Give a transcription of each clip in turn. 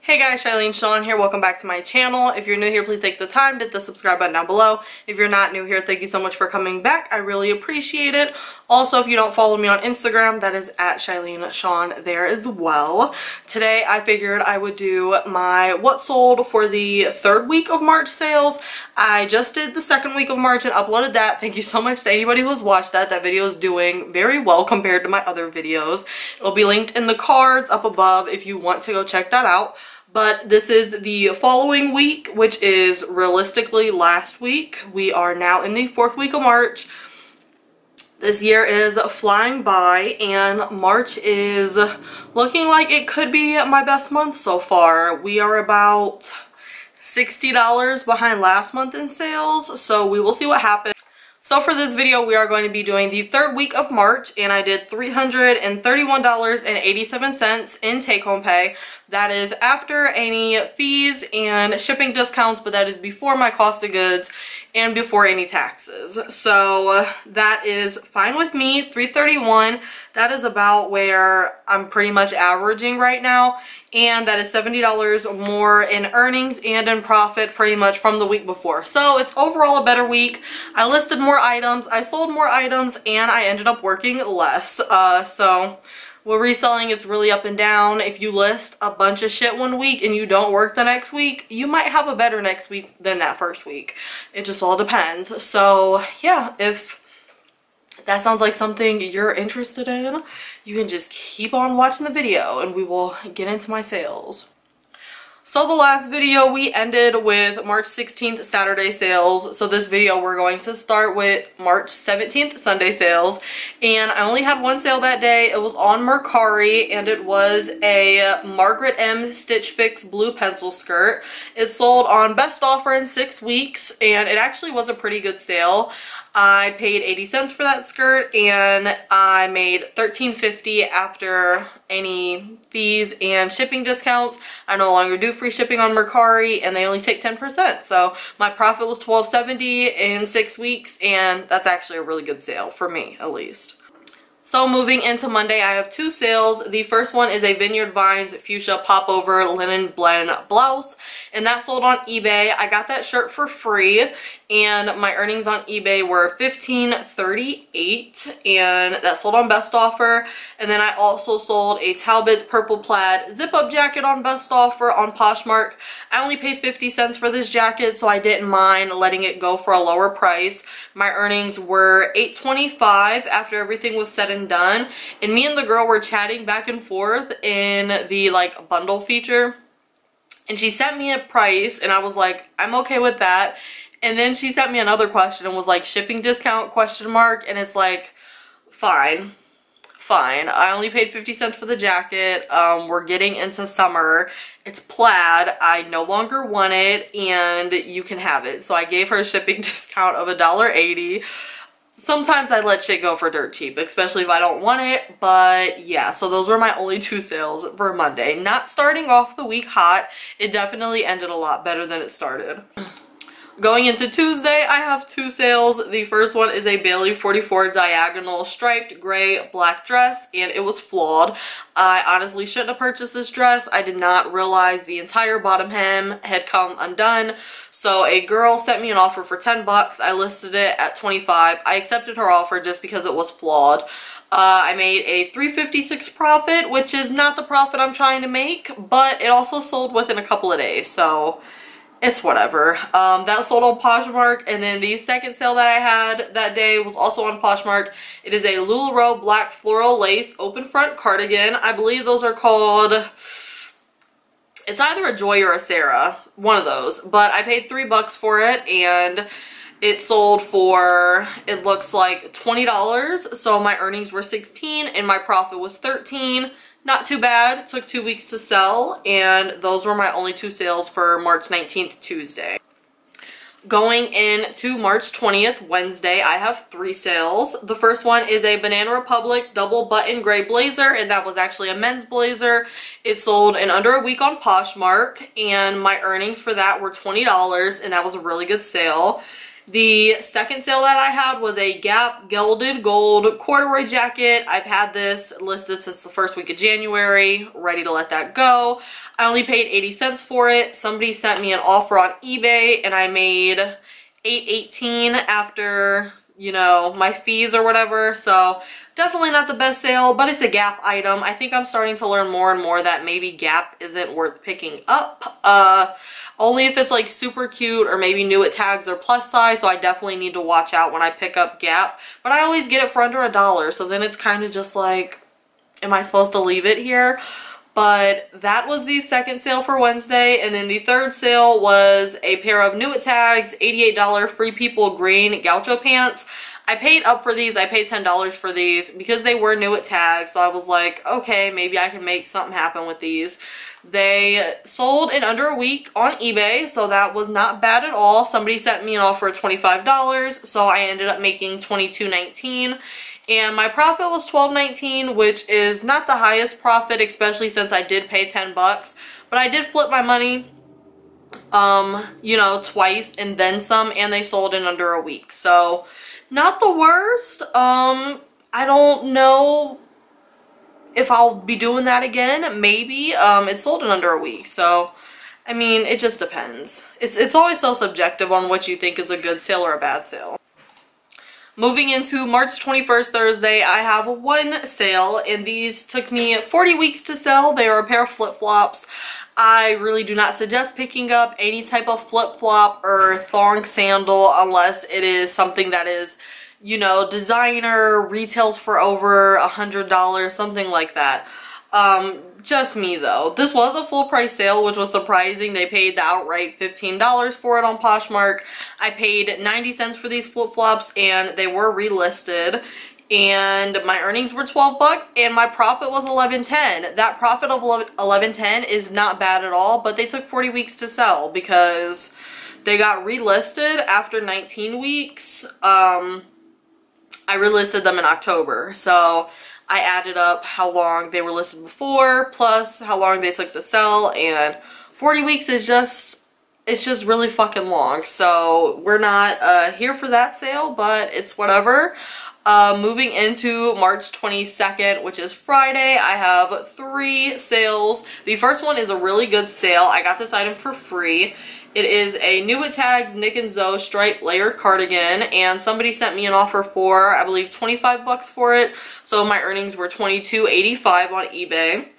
Hey guys, Shawn here. Welcome back to my channel. If you're new here, please take the time to hit the subscribe button down below. If you're not new here, thank you so much for coming back. I really appreciate it. Also, if you don't follow me on Instagram, that is at SHYLEENSHAWN there as well. Today, I figured I would do my what sold for the third week of March sales. I just did the second week of March and uploaded that. Thank you so much to anybody who has watched that. That video is doing very well compared to my other videos. It'll be linked in the cards up above if you want to go check that out. But this is the following week, which is realistically last week. We are now in the fourth week of March. This year is flying by and March is looking like it could be my best month so far. We are about $60 behind last month in sales, so we will see what happens. So for this video, we are going to be doing the third week of March, and I did $331.87 in take-home pay. That is after any fees and shipping discounts, but that is before my cost of goods and before any taxes. So that is fine with me. $331, that is about where I'm pretty much averaging right now, and that is $70 more in earnings and in profit pretty much from the week before. So it's overall a better week. I listed more items, I sold more items, and I ended up working less. So with reselling, it's really up and down. If you list a bunch of shit one week and you don't work the next week, you might have a better next week than that first week. It just all depends. So yeah, if that sounds like something you're interested in, you can just keep on watching the video and we will get into my sales. So the last video we ended with March 16th Saturday sales. So this video we're going to start with March 17th Sunday sales. And I only had one sale that day. It was on Mercari and it was a Margaret M Stitch Fix blue pencil skirt. It sold on best offer in 6 weeks and it actually was a pretty good sale. I paid 80 cents for that skirt and I made $13.50 after any fees and shipping discounts. I no longer do free shipping on Mercari and they only take 10%. So my profit was $12.70 in 6 weeks and that's actually a really good sale for me at least. So moving into Monday, I have two sales. The first one is a Vineyard Vines Fuchsia Popover Linen Blend Blouse, and that sold on eBay. I got that shirt for free, and my earnings on eBay were $15.38, and that sold on best offer. And then I also sold a Talbot's Purple Plaid zip-up jacket on best offer on Poshmark. I only paid 50 cents for this jacket, so I didn't mind letting it go for a lower price. My earnings were $8.25 after everything was said and done, and me and the girl were chatting back and forth in the like bundle feature, and she sent me a price and I was like, I'm okay with that. And then she sent me another question and was like, shipping discount question mark, and it's like, fine. I only paid 50 cents for the jacket. We're getting into summer. It's plaid. I no longer want it and you can have it. So I gave her a shipping discount of $1.80. Sometimes I let shit go for dirt cheap, especially if I don't want it, but yeah, so those were my only two sales for Monday. Not starting off the week hot. It definitely ended a lot better than it started. Going into Tuesday, I have two sales. The first one is a Bailey 44 diagonal striped gray black dress, and it was flawed. I honestly shouldn't have purchased this dress. I did not realize the entire bottom hem had come undone. So a girl sent me an offer for 10 bucks. I listed it at 25. I accepted her offer just because it was flawed. I made a $3.56 profit, which is not the profit I'm trying to make, but it also sold within a couple of days, so it's whatever. That sold on Poshmark, and then the second sale that I had that day was also on Poshmark. It is a LuLaRoe black floral lace open front cardigan. I believe those are called, it's either a Joy or a Sarah, one of those, but I paid 3 bucks for it and it sold for, it looks like $20, so my earnings were 16 and my profit was 13. Not too bad. It took 2 weeks to sell, and those were my only two sales for March 19th, Tuesday. Going into March 20th, Wednesday, I have 3 sales. The first one is a Banana Republic double button gray blazer, and that was actually a men's blazer. It sold in under a week on Poshmark, and my earnings for that were $20, and that was a really good sale. The second sale that I had was a Gap Gilded Gold corduroy jacket. I've had this listed since the first week of January, ready to let that go. I only paid 80 cents for it. Somebody sent me an offer on eBay and I made $8.18 after, you know, my fees or whatever. So definitely not the best sale, but it's a Gap item. I think I'm starting to learn more and more that maybe Gap isn't worth picking up. Only if it's like super cute or maybe new at tags or plus size, so I definitely need to watch out when I pick up Gap. But I always get it for under $1, so then it's kind of just like, am I supposed to leave it here? But that was the second sale for Wednesday, and then the third sale was a pair of new at tags, $88 Free People green gaucho pants. I paid up for these. I paid $10 for these because they were new at tags, so I was like, okay, maybe I can make something happen with these. They sold in under a week on eBay, so that was not bad at all. Somebody sent me an offer of $25, so I ended up making $22.19. And my profit was $12.19, which is not the highest profit, especially since I did pay 10 bucks. But I did flip my money, you know, twice and then some, and they sold in under a week. So not the worst. I don't know if I'll be doing that again. Maybe. It sold in under a week, so I mean, it just depends. It's always so subjective on what you think is a good sale or a bad sale. Moving into March 21st, Thursday, I have one sale, and these took me 40 weeks to sell. They are a pair of flip-flops. I really do not suggest picking up any type of flip-flop or thong sandal unless it is something that is, you know, designer, retails for over $100, something like that. Just me though. This was a full price sale, which was surprising. They paid the outright $15 for it on Poshmark. I paid 90 cents for these flip-flops and they were relisted. And my earnings were 12 bucks and my profit was $11.10. That profit of $11.10 is not bad at all, but they took 40 weeks to sell because they got relisted after 19 weeks. I relisted them in October, so I added up how long they were listed before plus how long they took to sell, and 40 weeks is just, it's just really fucking long. So we're not here for that sale, but it's whatever. Moving into March 22nd, which is Friday, I have 3 sales. The first one is a really good sale. I got this item for free. It is a new at tags Nick and Zoe striped layered cardigan, and somebody sent me an offer for, I believe, 25 bucks for it. So my earnings were $22.85 on eBay.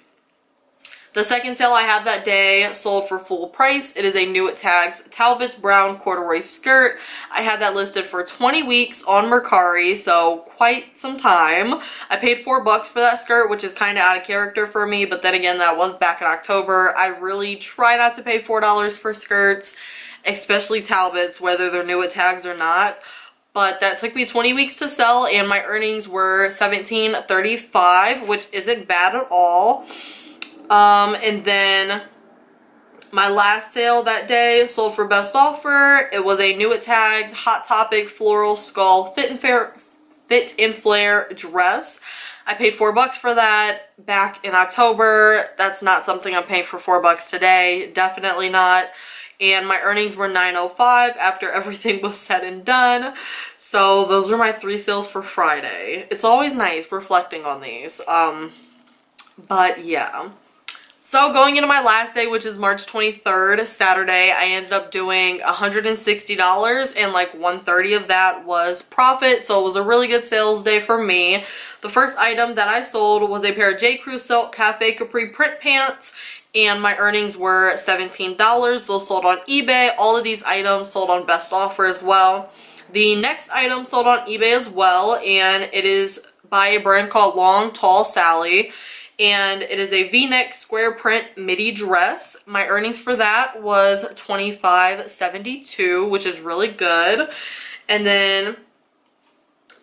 The second sale I had that day sold for full price. It is a new at tags Talbot's brown corduroy skirt. I had that listed for 20 weeks on Mercari, so quite some time. I paid 4 bucks for that skirt, which is kind of out of character for me, but then again, that was back in October. I really try not to pay $4 for skirts, especially Talbot's, whether they're new at tags or not. But that took me 20 weeks to sell, and my earnings were $17.35, which isn't bad at all. And then my last sale that day sold for best offer. It was a new at tags Hot Topic floral skull fit and flare dress. I paid 4 bucks for that back in October. That's not something I'm paying for 4 bucks today. Definitely not. And my earnings were $9.05 after everything was said and done. So those are my 3 sales for Friday. It's always nice reflecting on these. But yeah. So going into my last day, which is March 23rd, Saturday, I ended up doing $160, and like $130 of that was profit. So it was a really good sales day for me. The first item that I sold was a pair of J. Crew Silk Cafe Capri print pants, and my earnings were $17. Those sold on eBay. All of these items sold on best offer as well. The next item sold on eBay as well, and it is by a brand called Long Tall Sally. And it is a V-neck square print midi dress. My earnings for that was $25.72, which is really good. And then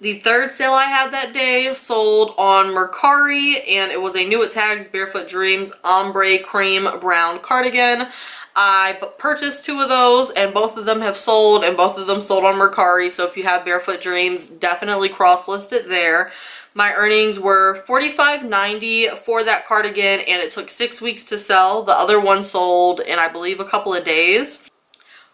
the third sale I had that day sold on Mercari, and it was a new at tags Barefoot Dreams ombre cream brown cardigan. I purchased 2 of those, and both of them have sold, and both of them sold on Mercari. So if you have Barefoot Dreams, definitely cross-list it there. My earnings were $45.90 for that cardigan, and it took 6 weeks to sell. The other one sold in, I believe, a couple of days.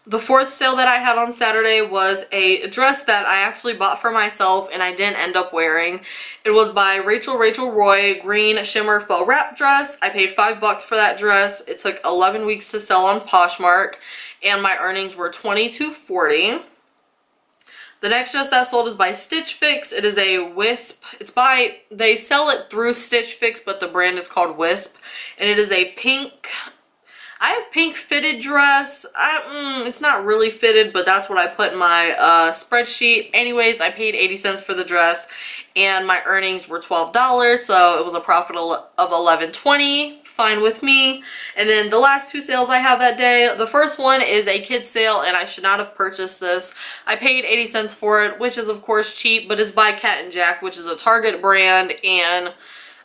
The fourth sale that I had on Saturday was a dress that I actually bought for myself and I didn't end up wearing. It was by Rachel Roy, green shimmer faux wrap dress. I paid $5 for that dress. It took 11 weeks to sell on Poshmark and my earnings were $22.40. The next dress that sold is by Stitch Fix. It is a wisp. They sell it through Stitch Fix, but the brand is called Wisp. And it is a pink, I have pink fitted dress. It's not really fitted, but that's what I put in my spreadsheet. Anyways, I paid 80 cents for the dress and my earnings were $12, so it was a profit of $11.20. Fine with me. And then the last two sales I have that day, the first one is a kids sale and I should not have purchased this. I paid 80 cents for it, which is of course cheap, but it's by Cat and Jack, which is a Target brand, and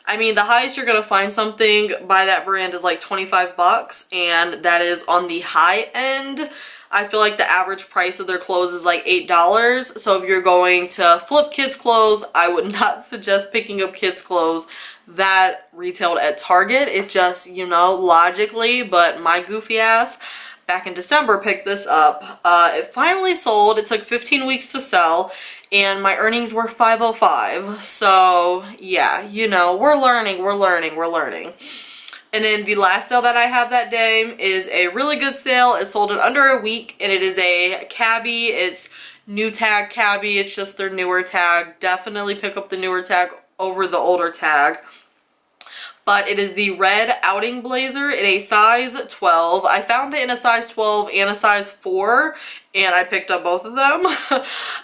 I mean the highest you're gonna find something by that brand is like 25 bucks, and that is on the high end. I feel like the average price of their clothes is like $8, so if you're going to flip kids clothes, I would not suggest picking up kids clothes that retailed at Target. It just, you know, logically, but my goofy ass back in December picked this up. It finally sold. It took 15 weeks to sell and my earnings were $5.05. So yeah, you know, we're learning. And then the last sale that I have that day is a really good sale. It sold in under a week and it is a cabbie. It's new tag cabbie. It's just their newer tag. Definitely pick up the newer tag over the older tag. But it is the red outing blazer in a size 12. I found it in a size 12 and a size 4 and I picked up both of them.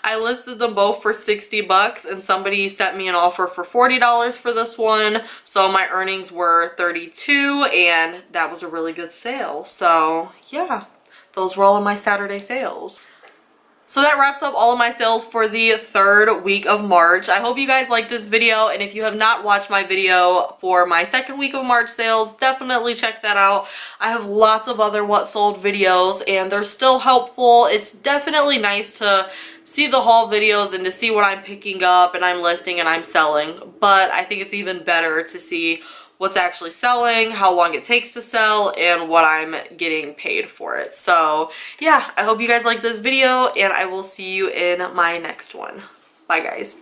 I listed them both for 60 bucks and somebody sent me an offer for $40 for this one. So my earnings were 32 and that was a really good sale. So yeah, those were all of my Saturday sales. So that wraps up all of my sales for the third week of March. I hope you guys liked this video, and if you have not watched my video for my second week of March sales, definitely check that out. I have lots of other what sold videos and they're still helpful. It's definitely nice to see the haul videos and to see what I'm picking up and I'm listing and I'm selling, but I think it's even better to see what's actually selling, how long it takes to sell, and what I'm getting paid for it. So yeah, I hope you guys like this video and I will see you in my next one. Bye guys.